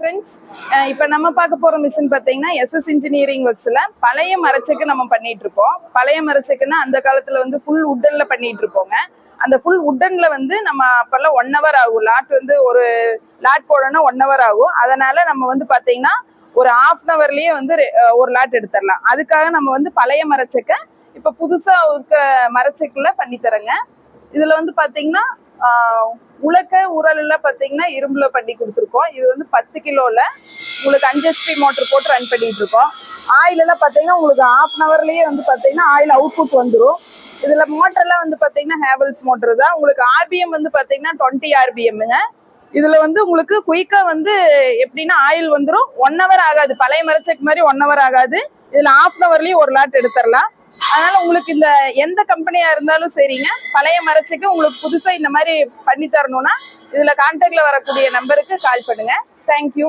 Friends, இப்போ நம்ம பார்க்க போற மிஷின் பார்த்தீங்கன்னா எஸ்எஸ் இன்ஜினியரிங் ஒர்க்ஸ்ல பழைய மரச்செக்கு நம்ம பண்ணிட்டு இருக்கோம். பழைய மரச்செக்குன்னா அந்த காலத்துல வந்து ஃபுல் உட்டன்ல பண்ணிட்டு இருப்போங்க. அந்த ஃபுல் உட்டன்ல வந்து நம்ம அப்பெல்லாம் 1 hour ஆகும். லாட் வந்து ஒரு லாட் போடணும்னா 1 hour ஆகும். அதனால நம்ம வந்து பார்த்தீங்கன்னா ஒரு 1/2 hourலயே வந்து ஒரு லாட் எடுத்துடலாம். அதுக்காக நம்ம வந்து பழைய மரச்செக்கை இப்போ புதுசா இருக்க மரச்செக்குல பண்ணி தரேங்க. இதுல வந்து பார்த்தீங்கன்னா உலக்க உரல்ல பார்த்தீங்கன்னா இரும்புல பண்ணி கொடுத்துருக்கோம். இது வந்து 10 கிலோல உங்களுக்கு 5 HP மோட்டர் போட்டு ரன் பண்ணிட்டு இருக்கோம். ஆயில் எல்லாம் பார்த்தீங்கன்னா உங்களுக்கு 1/2 hourலயே வந்து பார்த்தீங்கன்னா ஆயில் அவுட்புட் வந்துடும். இதுல மோட்டர்லாம் வந்து பார்த்தீங்கன்னா ஹேவல்ஸ் மோட்டர் தான். உங்களுக்கு RPM வந்து பார்த்தீங்கன்னா 20 RPMங்க. இதுல வந்து உங்களுக்கு குயிக்கா வந்து எப்படின்னா ஆயில் வந்துடும். 1 hour ஆகாது. பழைய மரச்செக்கு மாதிரி 1 hour ஆகாது. இதுல 1/2 hourலயே ஒரு லாட் எடுத்துடலாம். அதனால உங்களுக்கு இந்த எந்த கம்பெனியா இருந்தாலும் சரிங்க, பழைய மரச்செக்கு உங்களுக்கு புதுசா இந்த மாதிரி பண்ணி தரணும்னா இதுல கான்டாக்ட்ல வரக்கூடிய நம்பருக்கு கால் பண்ணுங்க. தேங்க்யூ.